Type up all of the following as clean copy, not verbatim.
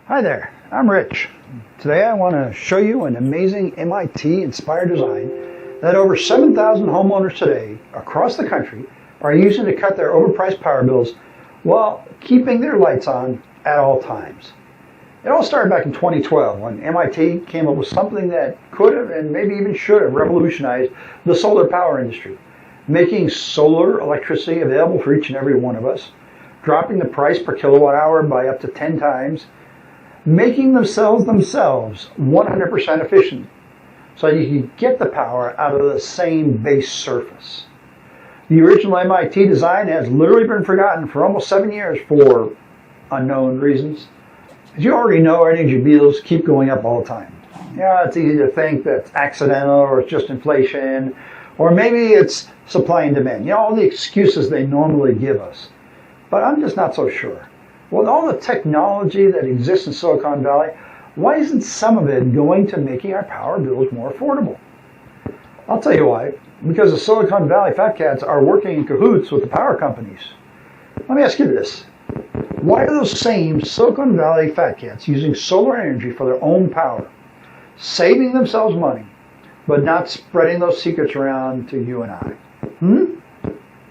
Hi there, I'm Rich. Today I want to show you an amazing MIT-inspired design that over 7,000 homeowners today across the country are using to cut their overpriced power bills while keeping their lights on at all times. It all started back in 2012 when MIT came up with something that could have and maybe even should have revolutionized the solar power industry, making solar electricity available for each and every one of us, dropping the price per kilowatt hour by up to 10 times, making themselves 100% efficient so you can get the power out of the same base surface. The original MIT design has literally been forgotten for almost 7 years for unknown reasons. As you already know, our energy bills keep going up all the time. Yeah, it's easy to think that's accidental or it's just inflation, or maybe it's supply and demand. You know, all the excuses they normally give us. But I'm just not so sure. With all the technology that exists in Silicon Valley, why isn't some of it going to making our power bills more affordable? I'll tell you why. Because the Silicon Valley fat cats are working in cahoots with the power companies. Let me ask you this. Why are those same Silicon Valley fat cats using solar energy for their own power, saving themselves money, but not spreading those secrets around to you and I?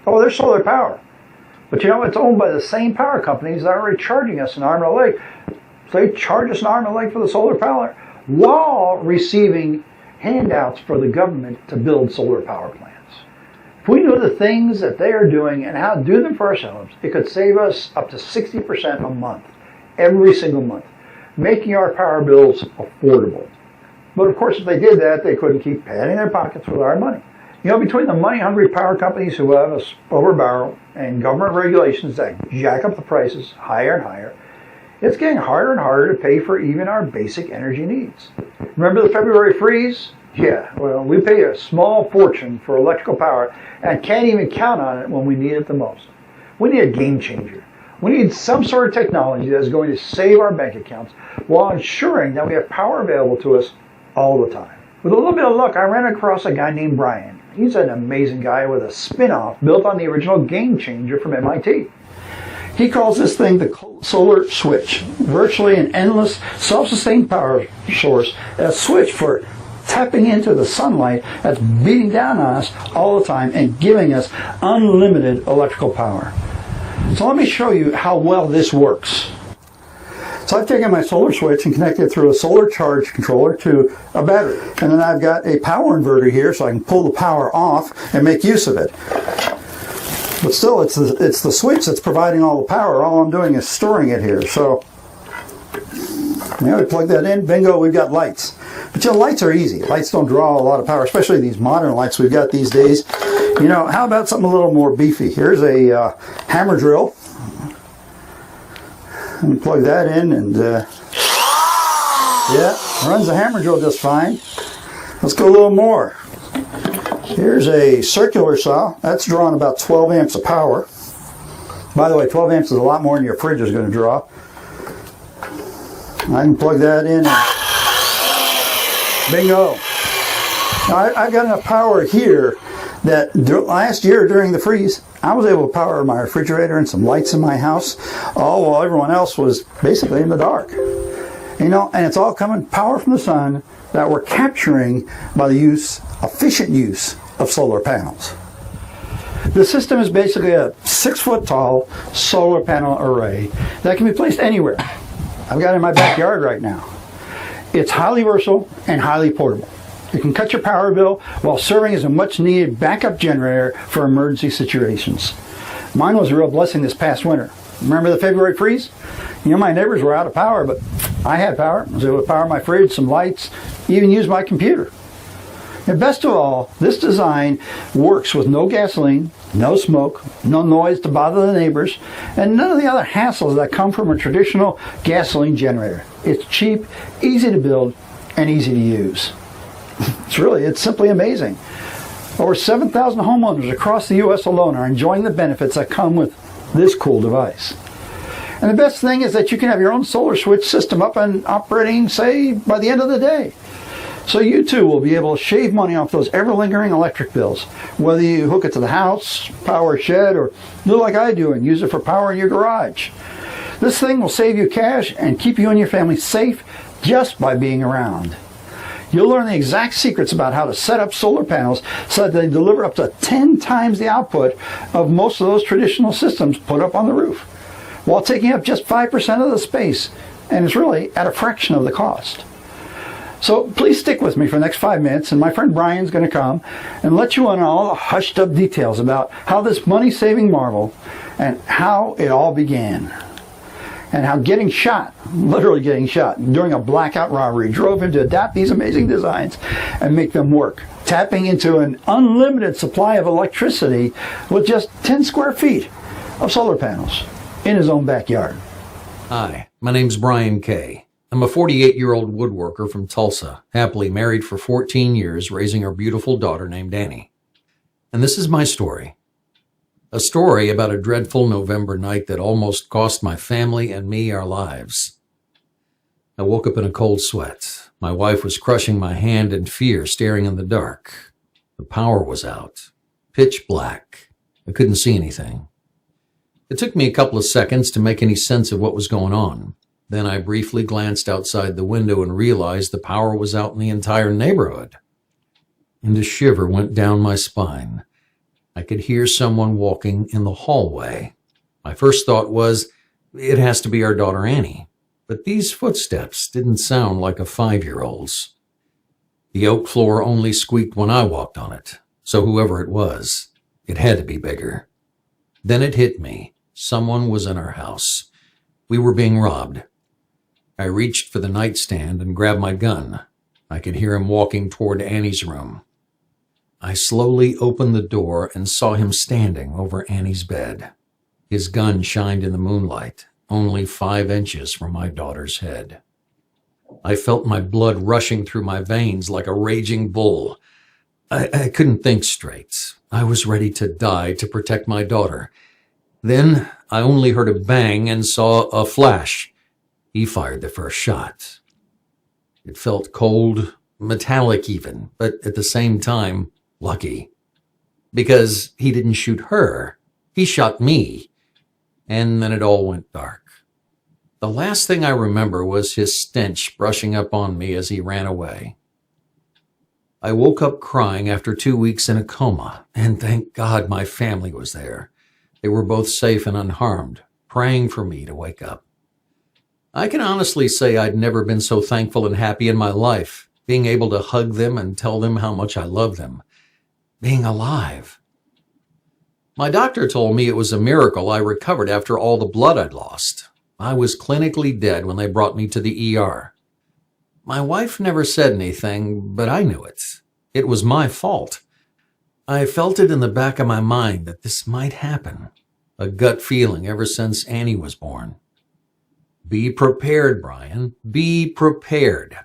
Oh, there's solar power. But you know, it's owned by the same power companies that are already charging us an arm and a leg. So they charge us an arm and a leg for the solar power while receiving handouts for the government to build solar power plants. If we knew the things that they are doing and how to do them for ourselves, it could save us up to 60% a month, every single month, making our power bills affordable. But of course, if they did that, they couldn't keep padding their pockets with our money. You know, between the money-hungry power companies who have us over barrel and government regulations that jack up the prices higher and higher, it's getting harder and harder to pay for even our basic energy needs. Remember the February freeze? Yeah, well, we pay a small fortune for electrical power and can't even count on it when we need it the most. We need a game changer. We need some sort of technology that is going to save our bank accounts while ensuring that we have power available to us all the time. With a little bit of luck, I ran across a guy named Brian. He's an amazing guy with a spin-off built on the original Game Changer from MIT. He calls this thing the solar switch, virtually an endless, self-sustained power source, a switch for tapping into the sunlight that's beating down on us all the time and giving us unlimited electrical power. So let me show you how well this works. So I've taken my solar switch and connected it through a solar charge controller to a battery. And then I've got a power inverter here so I can pull the power off and make use of it. But still, it's the switch that's providing all the power. All I'm doing is storing it here. So, we plug that in, bingo, we've got lights. But you know, lights are easy. Lights don't draw a lot of power, especially these modern lights we've got these days. You know, how about something a little more beefy? Here's a hammer drill. Let me plug that in and yeah, runs the hammer drill just fine. Let's go a little more. Here's a circular saw. That's drawing about 12 amps of power. By the way, 12 amps is a lot more than your fridge is going to draw. I can plug that in and bingo. Now, I've got enough power here that last year during the freeze, I was able to power my refrigerator and some lights in my house, all while everyone else was basically in the dark. You know, and it's all coming power from the sun that we're capturing by the efficient use of solar panels. The system is basically a 6-foot tall solar panel array that can be placed anywhere. I've got it in my backyard right now. It's highly versatile and highly portable. It can cut your power bill while serving as a much needed backup generator for emergency situations. Mine was a real blessing this past winter. Remember the February freeze? You know, my neighbors were out of power, but I had power. I was able to power my fridge, some lights, even use my computer. And best of all, this design works with no gasoline, no smoke, no noise to bother the neighbors, and none of the other hassles that come from a traditional gasoline generator. It's cheap, easy to build, and easy to use. It's simply amazing. Over 7,000 homeowners across the U.S. alone are enjoying the benefits that come with this cool device. And the best thing is that you can have your own solar switch system up and operating, say, by the end of the day. So you too will be able to shave money off those ever-lingering electric bills, whether you hook it to the house, power a shed, or do like I do and use it for power in your garage. This thing will save you cash and keep you and your family safe just by being around. You'll learn the exact secrets about how to set up solar panels so that they deliver up to 10 times the output of most of those traditional systems put up on the roof, while taking up just 5% of the space, and it's really at a fraction of the cost. So please stick with me for the next 5 minutes, and my friend Brian's going to come and let you in on all the hushed up details about how this money-saving marvel and how it all began. And how getting shot, literally getting shot, during a blackout robbery drove him to adapt these amazing designs and make them work, tapping into an unlimited supply of electricity with just 10 square feet of solar panels in his own backyard. Hi, my name's Brian Kay. I'm a 48-year-old woodworker from Tulsa, happily married for 14 years, raising our beautiful daughter named Annie. And this is my story. A story about a dreadful November night that almost cost my family and me our lives. I woke up in a cold sweat. My wife was crushing my hand in fear, staring in the dark. The power was out. Pitch black. I couldn't see anything. It took me a couple of seconds to make any sense of what was going on. Then I briefly glanced outside the window and realized the power was out in the entire neighborhood. And a shiver went down my spine. I could hear someone walking in the hallway. My first thought was, it has to be our daughter Annie. But these footsteps didn't sound like a 5-year-old's. The oak floor only squeaked when I walked on it, so whoever it was, it had to be bigger. Then it hit me. Someone was in our house. We were being robbed. I reached for the nightstand and grabbed my gun. I could hear him walking toward Annie's room. I slowly opened the door and saw him standing over Annie's bed. His gun shined in the moonlight, only 5 inches from my daughter's head. I felt my blood rushing through my veins like a raging bull. I couldn't think straight. I was ready to die to protect my daughter. Then I only heard a bang and saw a flash. He fired the first shot. It felt cold, metallic even, but at the same time, lucky. Because he didn't shoot her. He shot me. And then it all went dark. The last thing I remember was his stench brushing up on me as he ran away. I woke up crying after 2 weeks in a coma, and thank God my family was there. They were both safe and unharmed, praying for me to wake up. I can honestly say I'd never been so thankful and happy in my life, being able to hug them and tell them how much I love them. Being alive. My doctor told me it was a miracle I recovered after all the blood I'd lost. I was clinically dead when they brought me to the ER. My wife never said anything, but I knew it. It was my fault. I felt it in the back of my mind that this might happen. A gut feeling ever since Annie was born. Be prepared, Brian. Be prepared.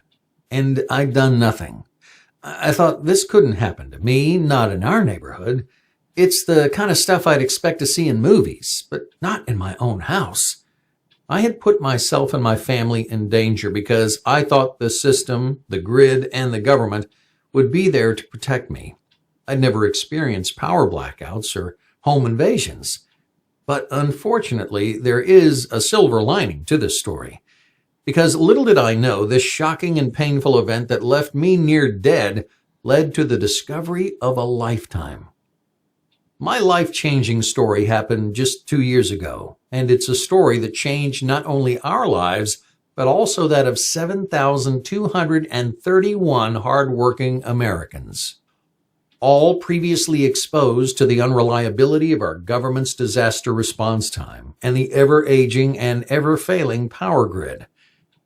And I'd done nothing. I thought this couldn't happen to me, not in our neighborhood. It's the kind of stuff I'd expect to see in movies, but not in my own house. I had put myself and my family in danger because I thought the system, the grid, and the government would be there to protect me. I'd never experienced power blackouts or home invasions. But unfortunately, there is a silver lining to this story. Because little did I know, this shocking and painful event that left me near dead led to the discovery of a lifetime. My life-changing story happened just 2 years ago, and it's a story that changed not only our lives, but also that of 7,231 hardworking Americans, all previously exposed to the unreliability of our government's disaster response time and the ever-aging and ever-failing power grid.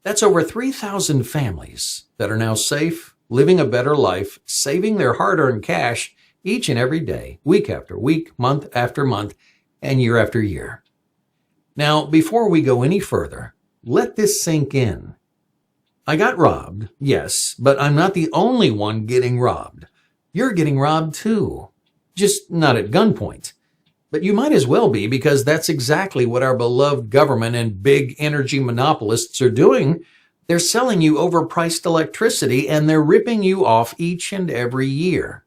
That's over 3,000 families that are now safe, living a better life, saving their hard-earned cash each and every day, week after week, month after month, and year after year. Now, before we go any further, let this sink in. I got robbed, yes, but I'm not the only one getting robbed. You're getting robbed too, just not at gunpoint. But you might as well be, because that's exactly what our beloved government and big energy monopolists are doing. They're selling you overpriced electricity, and they're ripping you off each and every year.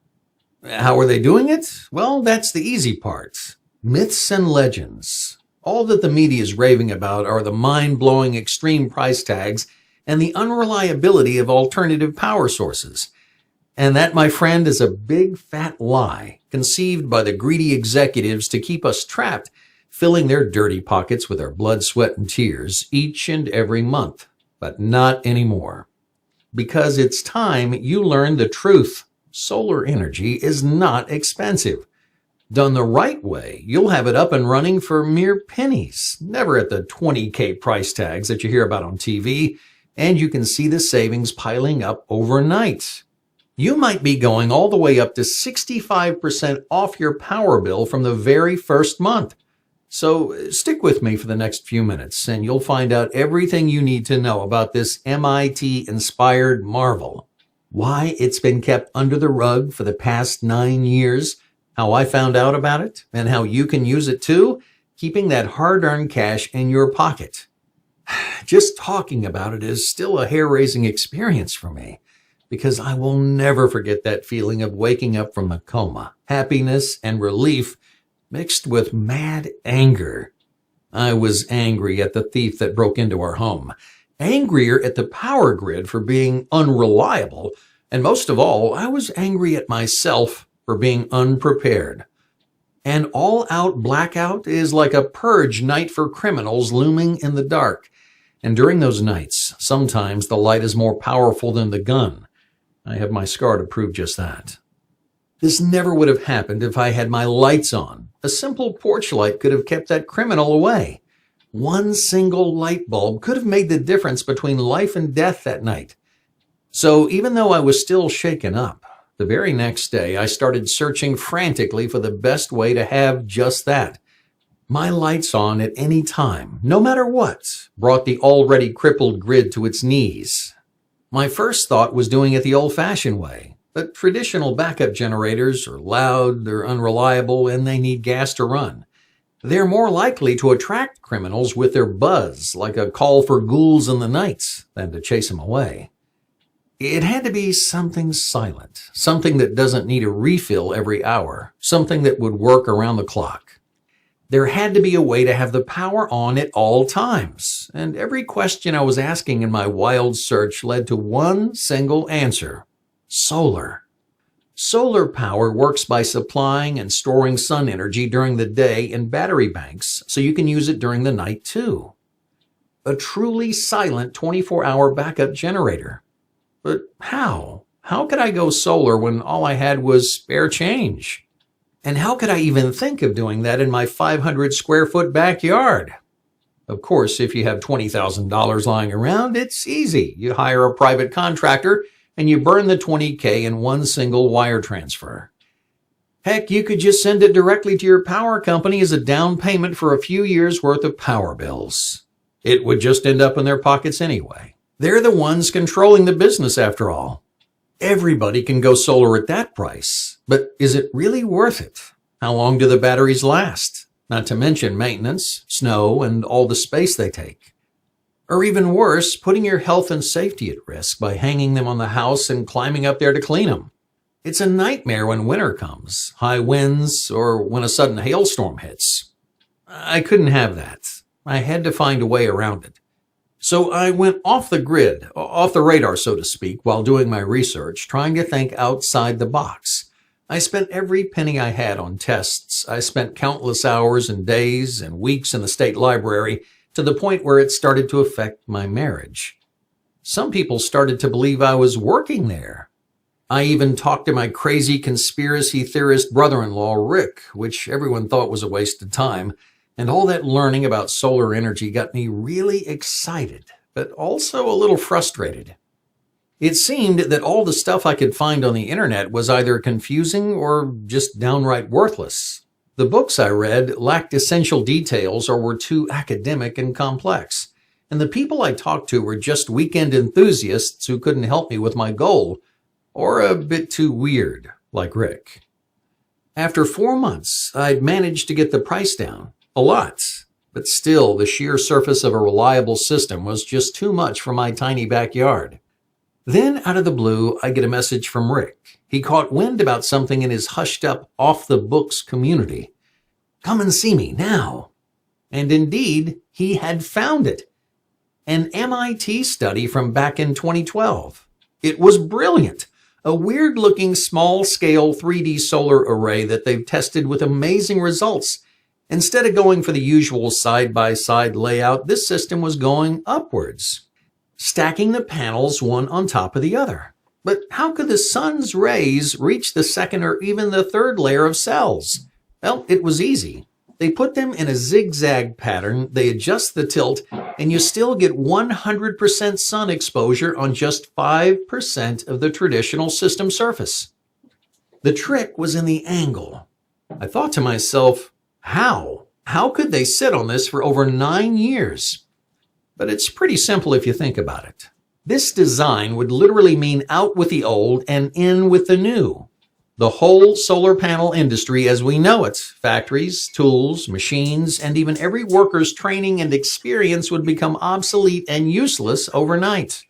How are they doing it? Well, that's the easy part. Myths and legends. All that the media is raving about are the mind-blowing extreme price tags and the unreliability of alternative power sources. And that, my friend, is a big fat lie conceived by the greedy executives to keep us trapped, filling their dirty pockets with our blood, sweat, and tears each and every month. But not anymore. Because it's time you learn the truth. Solar energy is not expensive. Done the right way, you'll have it up and running for mere pennies, never at the $20K price tags that you hear about on TV, and you can see the savings piling up overnight. You might be going all the way up to 65% off your power bill from the very first month. So stick with me for the next few minutes, and you'll find out everything you need to know about this MIT-inspired marvel. Why it's been kept under the rug for the past 9 years, how I found out about it, and how you can use it too, keeping that hard-earned cash in your pocket. Just talking about it is still a hair-raising experience for me, because I will never forget that feeling of waking up from a coma, happiness and relief mixed with mad anger. I was angry at the thief that broke into our home, angrier at the power grid for being unreliable, and most of all, I was angry at myself for being unprepared. An all-out blackout is like a purge night for criminals looming in the dark, and during those nights, sometimes the light is more powerful than the gun. I have my scar to prove just that. This never would have happened if I had my lights on. A simple porch light could have kept that criminal away. One single light bulb could have made the difference between life and death that night. So even though I was still shaken up, the very next day I started searching frantically for the best way to have just that. My lights on at any time, no matter what, brought the already crippled grid to its knees. My first thought was doing it the old-fashioned way. But traditional backup generators are loud, they're unreliable, and they need gas to run. They're more likely to attract criminals with their buzz, like a call for ghouls in the night, than to chase them away. It had to be something silent, something that doesn't need a refill every hour, something that would work around the clock. There had to be a way to have the power on at all times, and every question I was asking in my wild search led to one single answer. Solar. Solar power works by supplying and storing sun energy during the day in battery banks so you can use it during the night too. A truly silent 24-hour backup generator. But how? How could I go solar when all I had was spare change? And how could I even think of doing that in my 500 square foot backyard? Of course, if you have $20,000 lying around, it's easy. You hire a private contractor and you burn the $20K in one single wire transfer. Heck, you could just send it directly to your power company as a down payment for a few years' worth of power bills. It would just end up in their pockets anyway. They're the ones controlling the business after all. Everybody can go solar at that price, but is it really worth it? How long do the batteries last? Not to mention maintenance, snow, and all the space they take. Or even worse, putting your health and safety at risk by hanging them on the house and climbing up there to clean them. It's a nightmare when winter comes, high winds, or when a sudden hailstorm hits. I couldn't have that. I had to find a way around it. So I went off the grid, off the radar, so to speak, while doing my research, trying to think outside the box. I spent every penny I had on tests. I spent countless hours and days and weeks in the state library, to the point where it started to affect my marriage. Some people started to believe I was working there. I even talked to my crazy conspiracy theorist brother-in-law, Rick, which everyone thought was a waste of time, and all that learning about solar energy got me really excited, but also a little frustrated. It seemed that all the stuff I could find on the internet was either confusing or just downright worthless. The books I read lacked essential details or were too academic and complex, and the people I talked to were just weekend enthusiasts who couldn't help me with my goal, or a bit too weird, like Rick. After 4 months, I'd managed to get the price down, a lot, but still the sheer surface of a reliable system was just too much for my tiny backyard. Then, out of the blue, I get a message from Rick. He caught wind about something in his hushed-up, off-the-books community. Come and see me now. And indeed, he had found it. An MIT study from back in 2012. It was brilliant. A weird-looking small-scale 3D solar array that they've tested with amazing results. Instead of going for the usual side-by-side layout, this system was going upwards, stacking the panels one on top of the other. But how could the sun's rays reach the second or even the third layer of cells? Well, it was easy. They put them in a zigzag pattern, they adjust the tilt, and you still get 100% sun exposure on just 5% of the traditional system surface. The trick was in the angle. I thought to myself, how? How could they sit on this for over 9 years? But it's pretty simple if you think about it. This design would literally mean out with the old and in with the new. The whole solar panel industry as we know it, factories, tools, machines, and even every worker's training and experience would become obsolete and useless overnight.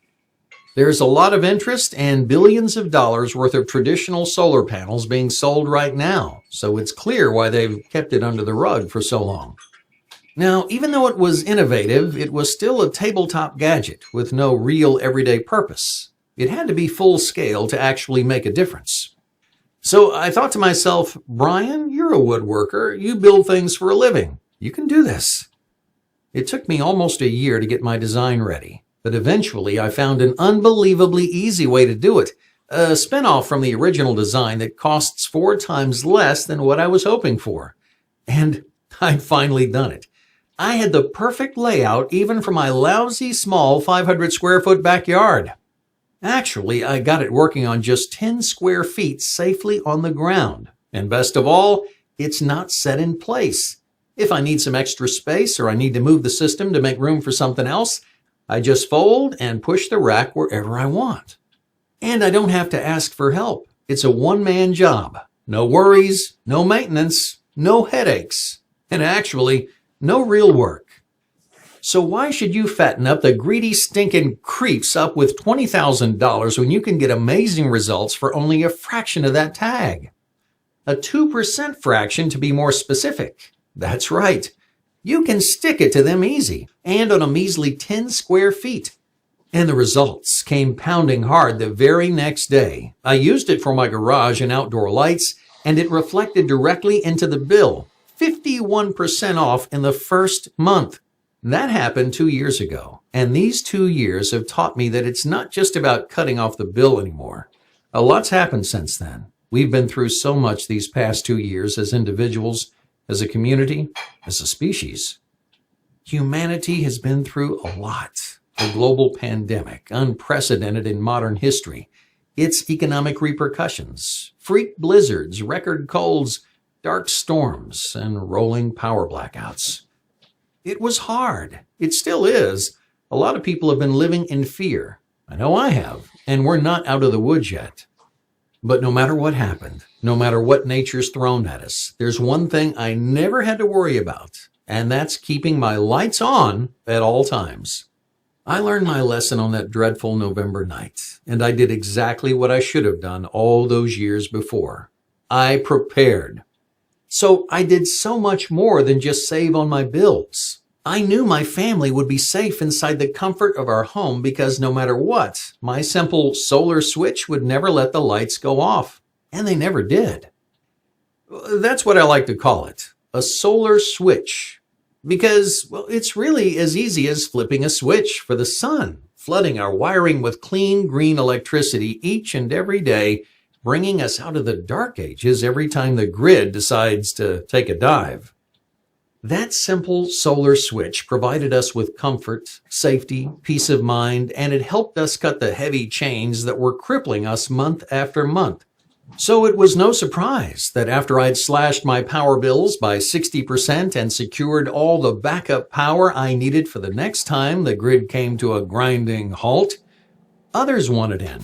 There's a lot of interest and billions of dollars worth of traditional solar panels being sold right now, so it's clear why they've kept it under the rug for so long. Now, even though it was innovative, it was still a tabletop gadget with no real everyday purpose. It had to be full scale to actually make a difference. So I thought to myself, Brian, you're a woodworker. You build things for a living. You can do this. It took me almost a year to get my design ready, but eventually I found an unbelievably easy way to do it, a spin-off from the original design that costs 4 times less than what I was hoping for. And I'd finally done it. I had the perfect layout even for my lousy small 500 square foot backyard. Actually, I got it working on just 10 square feet safely on the ground. And best of all, it's not set in place. If I need some extra space or I need to move the system to make room for something else, I just fold and push the rack wherever I want. And I don't have to ask for help. It's a one-man job. No worries, no maintenance, no headaches, and actually, no real work. So why should you fatten up the greedy, stinking creeps up with $20,000 when you can get amazing results for only a fraction of that tag? A 2% fraction to be more specific. That's right. You can stick it to them easy and on a measly 10 square feet. And the results came pounding hard the very next day. I used it for my garage and outdoor lights, and it reflected directly into the bill. 51% off in the first month. That happened 2 years ago, and these 2 years have taught me that it's not just about cutting off the bill anymore. A lot's happened since then. We've been through so much these past 2 years as individuals, as a community, as a species. Humanity has been through a lot. A global pandemic, unprecedented in modern history. Its economic repercussions, freak blizzards, record colds, dark storms, and rolling power blackouts. It was hard. It still is. A lot of people have been living in fear. I know I have, and we're not out of the woods yet. But no matter what happened, no matter what nature's thrown at us, there's one thing I never had to worry about, and that's keeping my lights on at all times. I learned my lesson on that dreadful November night, and I did exactly what I should have done all those years before. I prepared. So I did so much more than just save on my bills. I knew my family would be safe inside the comfort of our home because no matter what, my simple solar switch would never let the lights go off. And they never did. That's what I like to call it, a solar switch. Because, well, it's really as easy as flipping a switch for the sun, flooding our wiring with clean green electricity each and every day, bringing us out of the dark ages every time the grid decides to take a dive. That simple solar switch provided us with comfort, safety, peace of mind, and it helped us cut the heavy chains that were crippling us month after month. So it was no surprise that after I'd slashed my power bills by 60% and secured all the backup power I needed for the next time the grid came to a grinding halt, others wanted in.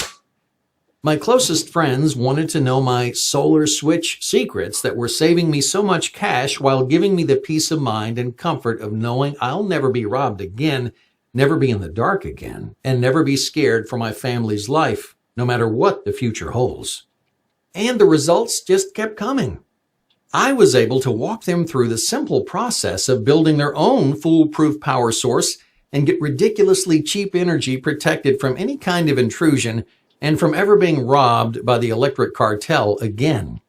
My closest friends wanted to know my solar switch secrets that were saving me so much cash while giving me the peace of mind and comfort of knowing I'll never be robbed again, never be in the dark again, and never be scared for my family's life, no matter what the future holds. And the results just kept coming. I was able to walk them through the simple process of building their own foolproof power source and get ridiculously cheap energy protected from any kind of intrusion and from ever being robbed by the electric cartel again.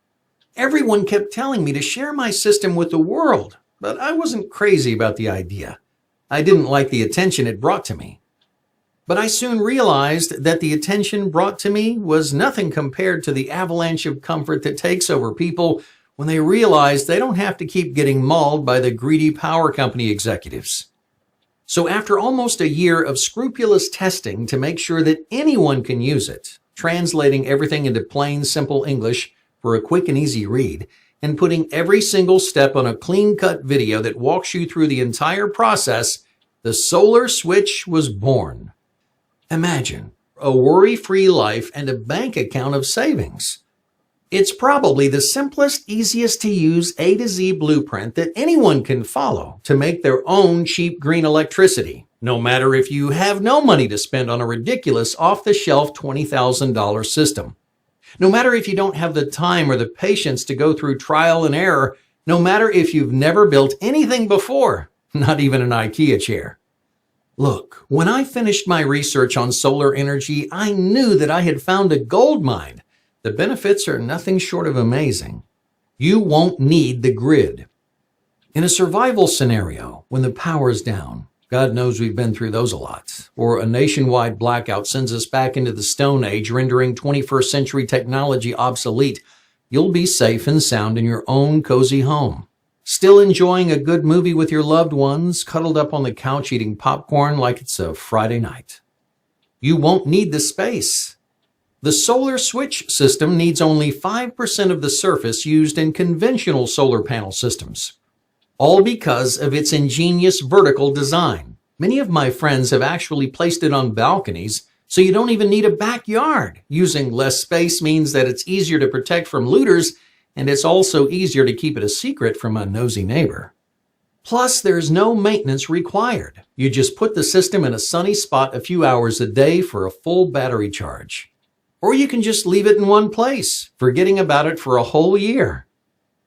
Everyone kept telling me to share my system with the world, but I wasn't crazy about the idea. I didn't like the attention it brought to me. But I soon realized that the attention brought to me was nothing compared to the avalanche of comfort that takes over people when they realize they don't have to keep getting mauled by the greedy power company executives. So after almost a year of scrupulous testing to make sure that anyone can use it, translating everything into plain, simple English for a quick and easy read, and putting every single step on a clean-cut video that walks you through the entire process, the solar switch was born. Imagine a worry-free life and a bank account of savings. It's probably the simplest, easiest to use A to Z blueprint that anyone can follow to make their own cheap green electricity, no matter if you have no money to spend on a ridiculous off-the-shelf $20,000 system. No matter if you don't have the time or the patience to go through trial and error, no matter if you've never built anything before, not even an IKEA chair. Look, when I finished my research on solar energy, I knew that I had found a gold mine. The benefits are nothing short of amazing. You won't need the grid. In a survival scenario, when the power's down, God knows we've been through those a lot, or a nationwide blackout sends us back into the Stone Age, rendering 21st century technology obsolete, you'll be safe and sound in your own cozy home. Still enjoying a good movie with your loved ones, cuddled up on the couch eating popcorn like it's a Friday night. You won't need the space. The solar switch system needs only 5% of the surface used in conventional solar panel systems. All because of its ingenious vertical design. Many of my friends have actually placed it on balconies, so you don't even need a backyard. Using less space means that it's easier to protect from looters, and it's also easier to keep it a secret from a nosy neighbor. Plus, there's no maintenance required. You just put the system in a sunny spot a few hours a day for a full battery charge. Or you can just leave it in one place, forgetting about it for a whole year.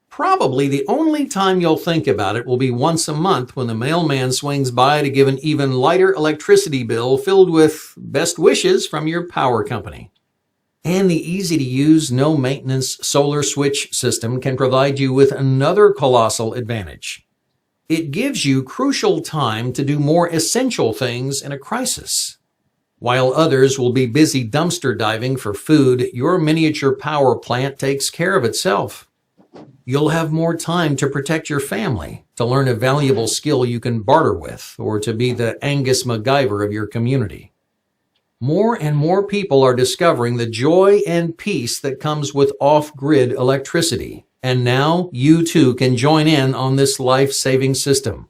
Probably the only time you'll think about it will be once a month when the mailman swings by to give an even lighter electricity bill filled with best wishes from your power company. And the easy-to-use, no-maintenance solar switch system can provide you with another colossal advantage. It gives you crucial time to do more essential things in a crisis. While others will be busy dumpster diving for food, your miniature power plant takes care of itself. You'll have more time to protect your family, to learn a valuable skill you can barter with, or to be the Angus MacGyver of your community. More and more people are discovering the joy and peace that comes with off-grid electricity, and now you too can join in on this life-saving system.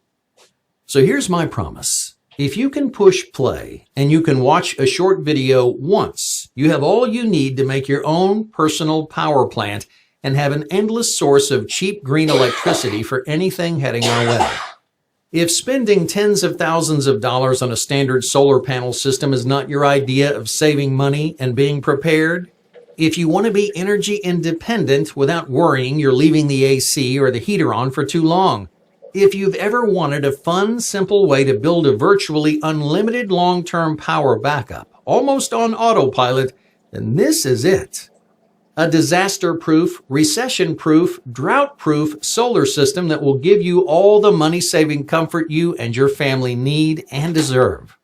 So here's my promise. If you can push play and you can watch a short video once, you have all you need to make your own personal power plant and have an endless source of cheap green electricity for anything heading our way. If spending tens of thousands of dollars on a standard solar panel system is not your idea of saving money and being prepared, if you want to be energy independent without worrying you're leaving the AC or the heater on for too long, if you've ever wanted a fun, simple way to build a virtually unlimited long-term power backup, almost on autopilot, then this is it. A disaster-proof, recession-proof, drought-proof solar system that will give you all the money-saving comfort you and your family need and deserve.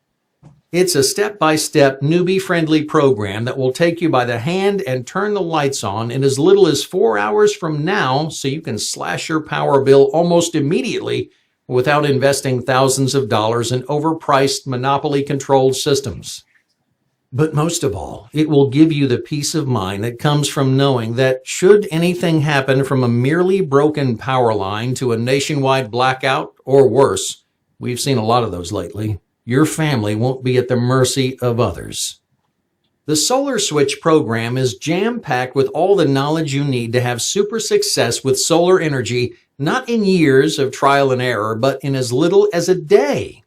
It's a step-by-step, newbie-friendly program that will take you by the hand and turn the lights on in as little as 4 hours from now, so you can slash your power bill almost immediately without investing thousands of dollars in overpriced, monopoly-controlled systems. But most of all, it will give you the peace of mind that comes from knowing that should anything happen from a merely broken power line to a nationwide blackout, or worse, we've seen a lot of those lately, your family won't be at the mercy of others. The Solar Switch program is jam-packed with all the knowledge you need to have super success with solar energy, not in years of trial and error, but in as little as a day.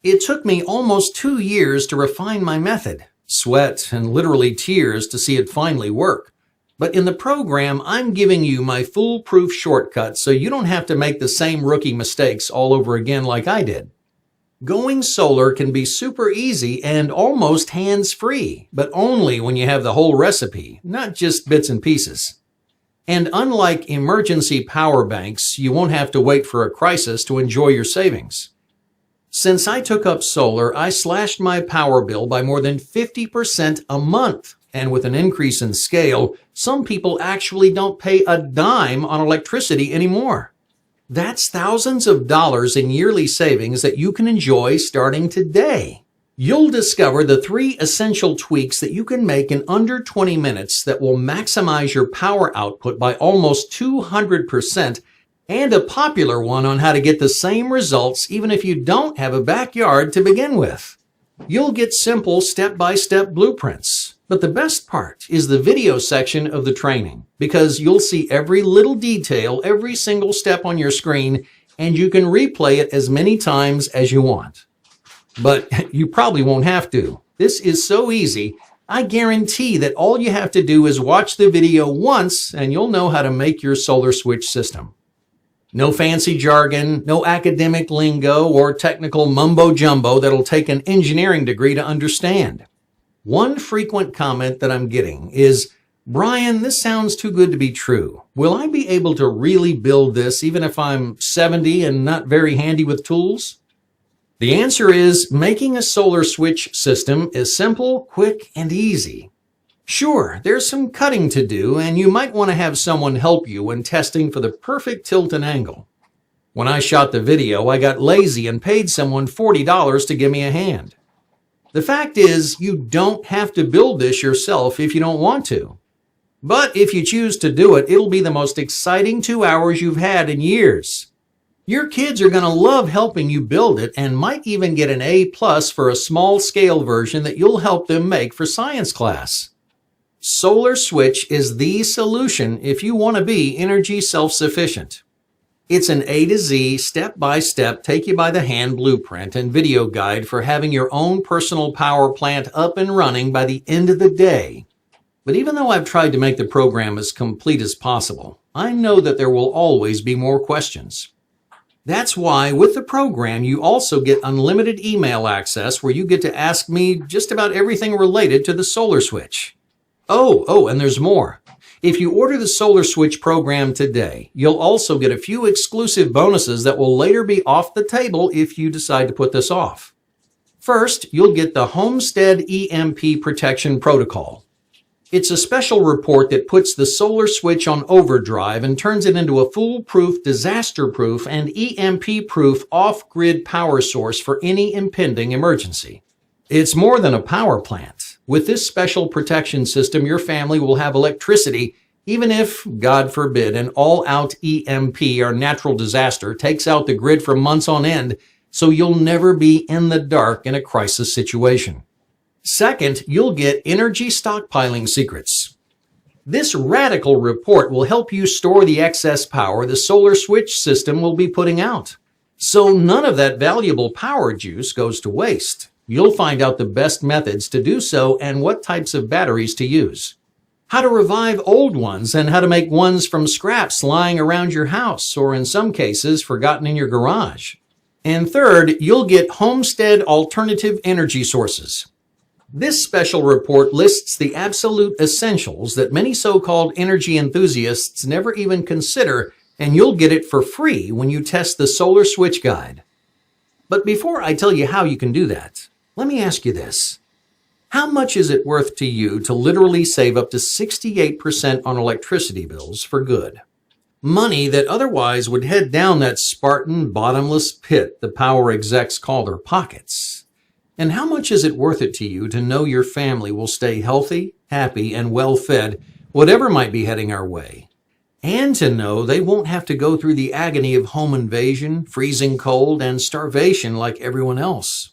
It took me almost 2 years to refine my method, sweat and literally tears to see it finally work. But in the program, I'm giving you my foolproof shortcut so you don't have to make the same rookie mistakes all over again like I did. Going solar can be super easy and almost hands-free, but only when you have the whole recipe, not just bits and pieces. And unlike emergency power banks, you won't have to wait for a crisis to enjoy your savings. Since I took up solar, I slashed my power bill by more than 50% a month. And with an increase in scale, some people actually don't pay a dime on electricity anymore. That's thousands of dollars in yearly savings that you can enjoy starting today. You'll discover the 3 essential tweaks that you can make in under 20 minutes that will maximize your power output by almost 200%, and a popular one on how to get the same results even if you don't have a backyard to begin with. You'll get simple step-by-step blueprints. But the best part is the video section of the training, because you'll see every little detail, every single step on your screen, and you can replay it as many times as you want. But you probably won't have to. This is so easy. I guarantee that all you have to do is watch the video once and you'll know how to make your solar switch system. No fancy jargon, no academic lingo or technical mumbo-jumbo that'll take an engineering degree to understand. One frequent comment that I'm getting is, "Brian, this sounds too good to be true. Will I be able to really build this even if I'm 70 and not very handy with tools?" The answer is, making a solar switch system is simple, quick, and easy. Sure, there's some cutting to do, and you might want to have someone help you when testing for the perfect tilt and angle. When I shot the video, I got lazy and paid someone $40 to give me a hand. The fact is, you don't have to build this yourself if you don't want to. But if you choose to do it, it'll be the most exciting 2 hours you've had in years. Your kids are going to love helping you build it and might even get an A+ for a small-scale version that you'll help them make for science class. Solar Switch is the solution if you want to be energy self-sufficient. It's an A to Z, step-by-step, take-you-by-the-hand blueprint and video guide for having your own personal power plant up and running by the end of the day. But even though I've tried to make the program as complete as possible, I know that there will always be more questions. That's why with the program, you also get unlimited email access where you get to ask me just about everything related to the solar switch. Oh, and there's more. If you order the Solar Switch program today, you'll also get a few exclusive bonuses that will later be off the table if you decide to put this off. First, you'll get the Homestead EMP Protection Protocol. It's a special report that puts the solar switch on overdrive and turns it into a foolproof, disaster-proof, and EMP-proof off-grid power source for any impending emergency. It's more than a power plant. With this special protection system, your family will have electricity even if, God forbid, an all-out EMP or natural disaster takes out the grid for months on end, so you'll never be in the dark in a crisis situation. Second, you'll get energy stockpiling secrets. This radical report will help you store the excess power the solar switch system will be putting out. So none of that valuable power juice goes to waste. You'll find out the best methods to do so and what types of batteries to use. How to revive old ones and how to make ones from scraps lying around your house or in some cases forgotten in your garage. And third, you'll get Homestead alternative energy sources. This special report lists the absolute essentials that many so-called energy enthusiasts never even consider, and you'll get it for free when you test the Solar Switch Guide. But before I tell you how you can do that, let me ask you this. How much is it worth to you to literally save up to 68% on electricity bills for good? Money that otherwise would head down that Spartan bottomless pit the power execs call their pockets. And how much is it worth it to you to know your family will stay healthy, happy, and well-fed, whatever might be heading our way? And to know they won't have to go through the agony of home invasion, freezing cold, and starvation like everyone else.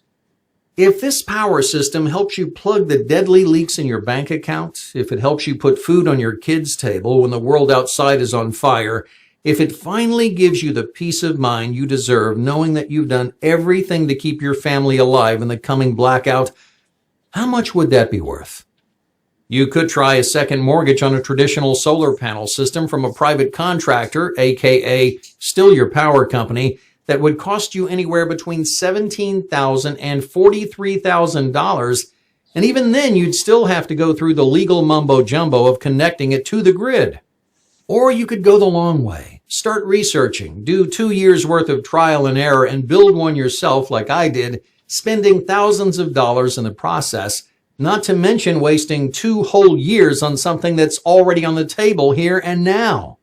If this power system helps you plug the deadly leaks in your bank account, if it helps you put food on your kids' table when the world outside is on fire, if it finally gives you the peace of mind you deserve knowing that you've done everything to keep your family alive in the coming blackout, how much would that be worth? You could try a second mortgage on a traditional solar panel system from a private contractor, aka still your power company, that would cost you anywhere between $17,000 and $43,000, and even then you'd still have to go through the legal mumbo-jumbo of connecting it to the grid. Or you could go the long way. Start researching, do 2 years worth of trial and error, and build one yourself like I did, spending thousands of dollars in the process, not to mention wasting 2 whole years on something that's already on the table here and now.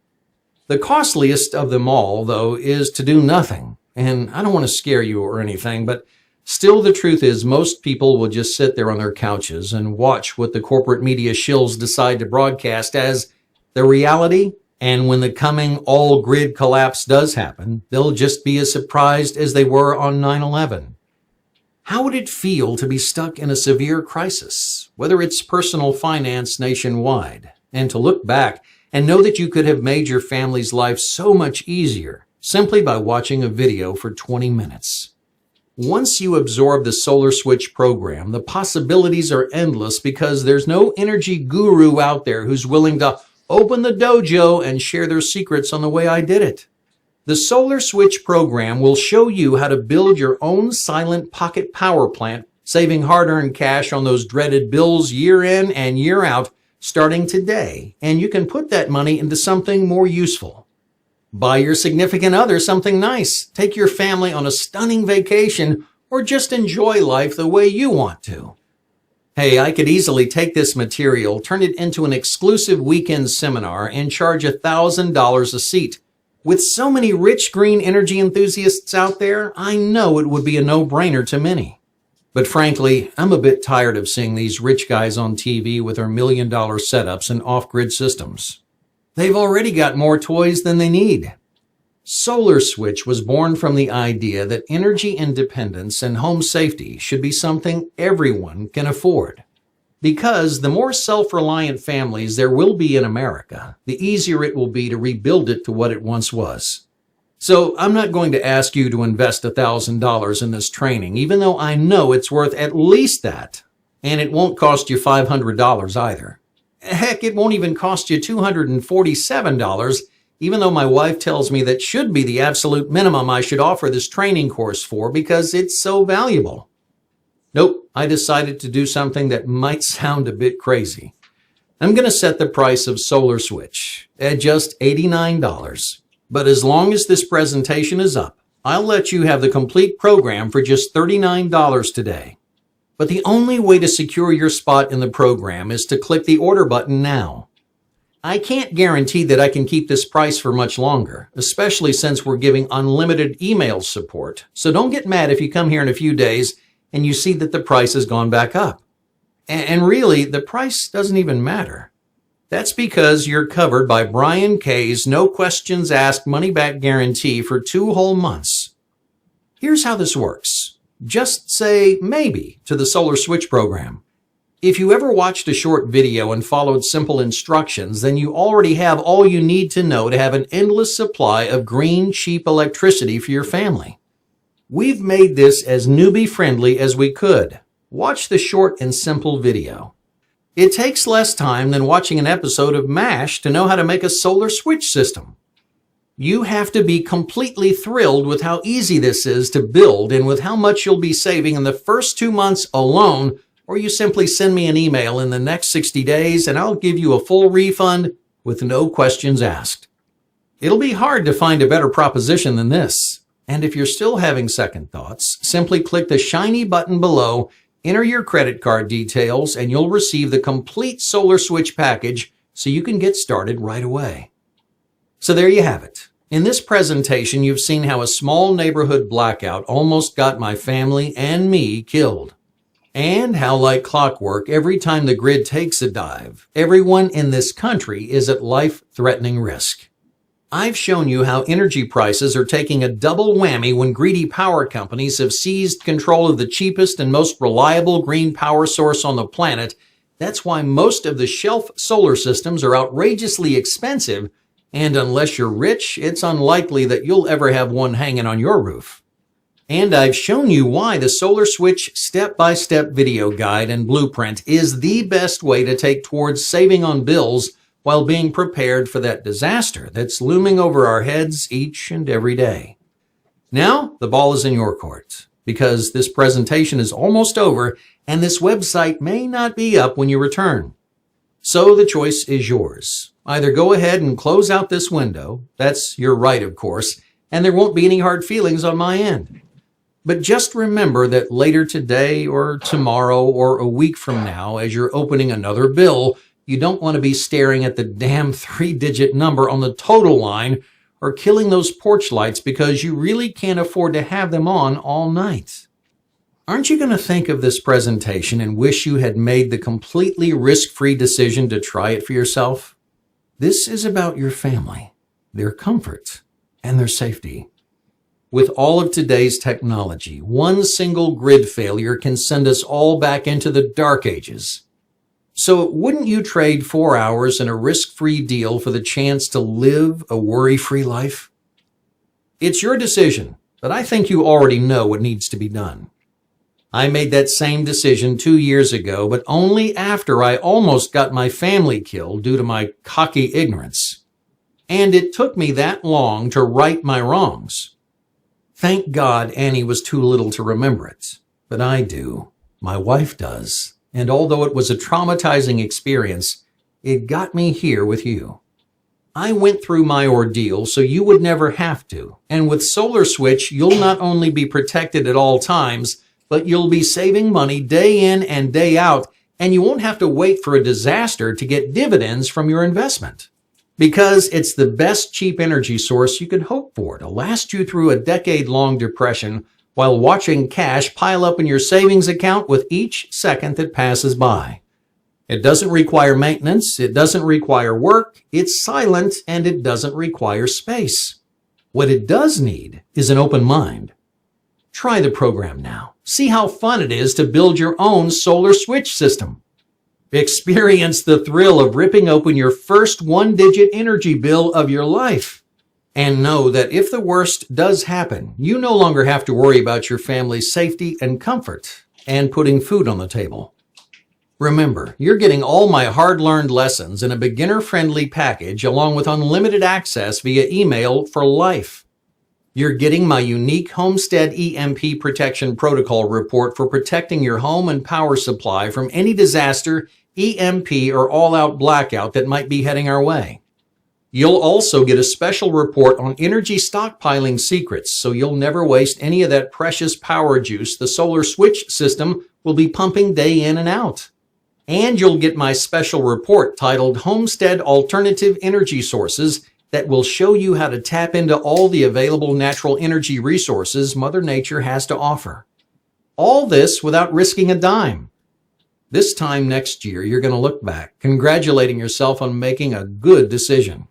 The costliest of them all, though, is to do nothing. And I don't want to scare you or anything, but still the truth is most people will just sit there on their couches and watch what the corporate media shills decide to broadcast as the reality, and when the coming all-grid collapse does happen, they'll just be as surprised as they were on 9/11. How would it feel to be stuck in a severe crisis, whether it's personal finance nationwide, and to look back and know that you could have made your family's life so much easier simply by watching a video for 20 minutes? Once you absorb the Solar Switch program, the possibilities are endless because there's no energy guru out there who's willing to open the dojo and share their secrets on the way I did it. The Solar Switch program will show you how to build your own silent pocket power plant, saving hard-earned cash on those dreaded bills year in and year out, starting today. And you can put that money into something more useful. Buy your significant other something nice. Take your family on a stunning vacation, or just enjoy life the way you want to. Hey, I could easily take this material, turn it into an exclusive weekend seminar, and charge $1,000 a seat. With so many rich green energy enthusiasts out there, I know it would be a no-brainer to many. But frankly, I'm a bit tired of seeing these rich guys on TV with their million-dollar setups and off-grid systems. They've already got more toys than they need. Solar Switch was born from the idea that energy independence and home safety should be something everyone can afford. Because the more self-reliant families there will be in America, the easier it will be to rebuild it to what it once was. So I'm not going to ask you to invest $1,000 in this training, even though I know it's worth at least that. And it won't cost you $500 either. Heck, it won't even cost you $247, even though my wife tells me that should be the absolute minimum I should offer this training course for because it's so valuable. Nope, I decided to do something that might sound a bit crazy. I'm going to set the price of Solar Switch at just $89. But as long as this presentation is up, I'll let you have the complete program for just $39 today. But the only way to secure your spot in the program is to click the order button now. I can't guarantee that I can keep this price for much longer, especially since we're giving unlimited email support. So don't get mad if you come here in a few days and you see that the price has gone back up. And really, the price doesn't even matter. That's because you're covered by Brian K's no questions asked money back guarantee for 2 whole months. Here's how this works. Just say maybe to the Solar Switch program. If you ever watched a short video and followed simple instructions, then you already have all you need to know to have an endless supply of green, cheap electricity for your family. We've made this as newbie-friendly as we could. Watch the short and simple video. It takes less time than watching an episode of MASH to know how to make a solar switch system. You have to be completely thrilled with how easy this is to build and with how much you'll be saving in the first 2 months alone, or you simply send me an email in the next 60 days and I'll give you a full refund with no questions asked. It'll be hard to find a better proposition than this. And if you're still having second thoughts, simply click the shiny button below, enter your credit card details, and you'll receive the complete Solar Switch package so you can get started right away. So there you have it. In this presentation, you've seen how a small neighborhood blackout almost got my family and me killed. And how, like clockwork, every time the grid takes a dive, everyone in this country is at life-threatening risk. I've shown you how energy prices are taking a double whammy when greedy power companies have seized control of the cheapest and most reliable green power source on the planet. That's why most of the shelf solar systems are outrageously expensive, and unless you're rich, it's unlikely that you'll ever have one hanging on your roof. And I've shown you why the Solar Switch step-by-step video guide and blueprint is the best way to take towards saving on bills while being prepared for that disaster that's looming over our heads each and every day. Now, the ball is in your court, because this presentation is almost over and this website may not be up when you return. So the choice is yours. Either go ahead and close out this window, that's your right of course, and there won't be any hard feelings on my end. But just remember that later today or tomorrow or a week from now, as you're opening another bill, you don't want to be staring at the damn 3-digit number on the total line or killing those porch lights because you really can't afford to have them on all night. Aren't you going to think of this presentation and wish you had made the completely risk-free decision to try it for yourself? This is about your family, their comfort, and their safety. With all of today's technology, one single grid failure can send us all back into the dark ages. So wouldn't you trade 4 hours and a risk-free deal for the chance to live a worry-free life? It's your decision, but I think you already know what needs to be done. I made that same decision 2 years ago, but only after I almost got my family killed due to my cocky ignorance. And it took me that long to right my wrongs. Thank God Annie was too little to remember it, but I do. My wife does. And although it was a traumatizing experience, it got me here with you. I went through my ordeal so you would never have to. And with Solar Switch, you'll not only be protected at all times, but you'll be saving money day in and day out, and you won't have to wait for a disaster to get dividends from your investment. Because it's the best cheap energy source you could hope for to last you through a decade-long depression while watching cash pile up in your savings account with each second that passes by. It doesn't require maintenance, it doesn't require work, it's silent, and it doesn't require space. What it does need is an open mind. Try the program now. See how fun it is to build your own solar switch system. Experience the thrill of ripping open your first one-digit energy bill of your life. And know that if the worst does happen, you no longer have to worry about your family's safety and comfort and putting food on the table. Remember, you're getting all my hard-learned lessons in a beginner-friendly package along with unlimited access via email for life. You're getting my unique Homestead EMP Protection Protocol report for protecting your home and power supply from any disaster, EMP, or all-out blackout that might be heading our way. You'll also get a special report on energy stockpiling secrets, so you'll never waste any of that precious power juice the solar switch system will be pumping day in and out. And you'll get my special report titled Homestead Alternative Energy Sources that will show you how to tap into all the available natural energy resources Mother Nature has to offer. All this without risking a dime. This time next year, you're going to look back, congratulating yourself on making a good decision.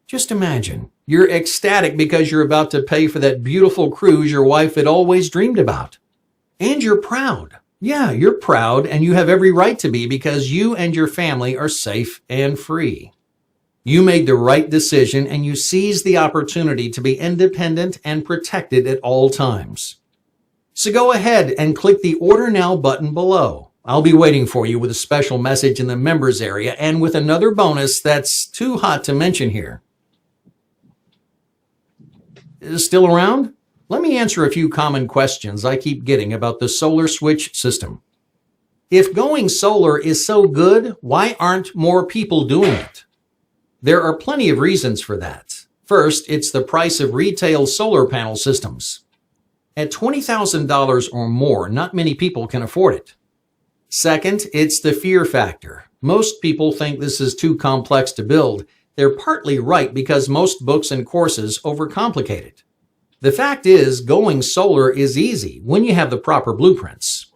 Just imagine, you're ecstatic because you're about to pay for that beautiful cruise your wife had always dreamed about. And you're proud. Yeah, you're proud, and you have every right to be because you and your family are safe and free. You made the right decision and you seized the opportunity to be independent and protected at all times. So go ahead and click the Order Now button below. I'll be waiting for you with a special message in the members area and with another bonus that's too hot to mention here. Still around? Let me answer a few common questions I keep getting about the solar switch system. If going solar is so good, why aren't more people doing it? There are plenty of reasons for that. First, it's the price of retail solar panel systems. At $20,000 or more, not many people can afford it. Second, it's the fear factor. Most people think this is too complex to build. They're partly right because most books and courses overcomplicate it. The fact is, going solar is easy when you have the proper blueprints.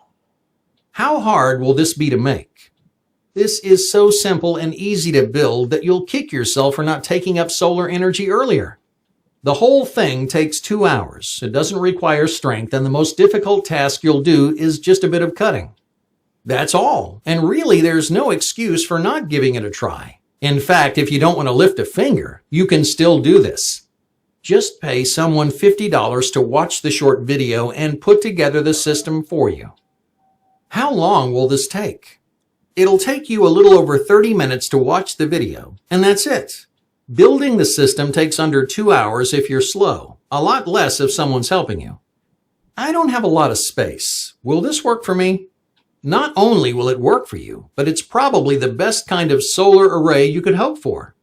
How hard will this be to make? This is so simple and easy to build that you'll kick yourself for not taking up solar energy earlier. The whole thing takes 2 hours. It doesn't require strength, and the most difficult task you'll do is just a bit of cutting. That's all. And really, there's no excuse for not giving it a try. In fact, if you don't want to lift a finger, you can still do this. Just pay someone $50 to watch the short video and put together the system for you. How long will this take? It'll take you a little over 30 minutes to watch the video, and that's it. Building the system takes under 2 hours if you're slow, a lot less if someone's helping you. I don't have a lot of space. Will this work for me? Not only will it work for you, but it's probably the best kind of solar array you could hope for.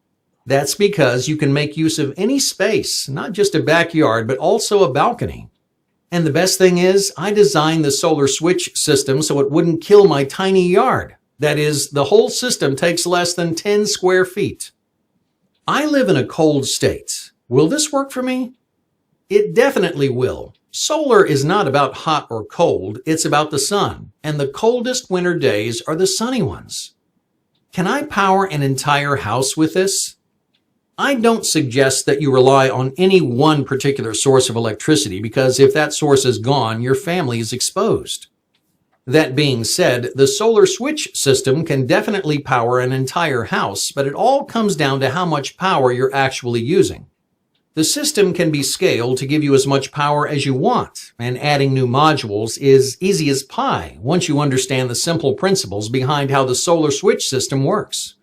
That's because you can make use of any space, not just a backyard, but also a balcony. And the best thing is, I designed the solar switch system so it wouldn't kill my tiny yard. That is, the whole system takes less than 10 square feet. I live in a cold state. Will this work for me? It definitely will. Solar is not about hot or cold, it's about the sun, and the coldest winter days are the sunny ones. Can I power an entire house with this? I don't suggest that you rely on any one particular source of electricity because if that source is gone, your family is exposed. That being said, the solar switch system can definitely power an entire house, but it all comes down to how much power you're actually using. The system can be scaled to give you as much power as you want, and adding new modules is easy as pie once you understand the simple principles behind how the solar switch system works.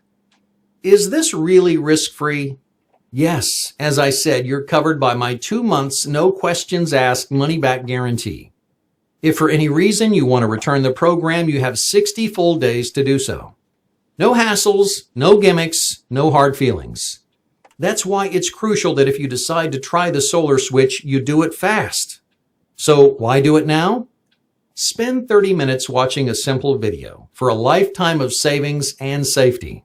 Is this really risk-free? Yes, as I said, you're covered by my 2 months, no questions asked money-back guarantee. If for any reason you want to return the program, you have 60 full days to do so. No hassles, no gimmicks, no hard feelings. That's why it's crucial that if you decide to try the solar switch, you do it fast. So why do it now? Spend 30 minutes watching a simple video for a lifetime of savings and safety.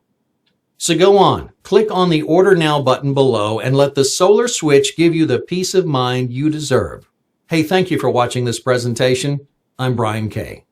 So go on, click on the Order Now button below and let the solar switch give you the peace of mind you deserve. Hey, thank you for watching this presentation. I'm Brian K.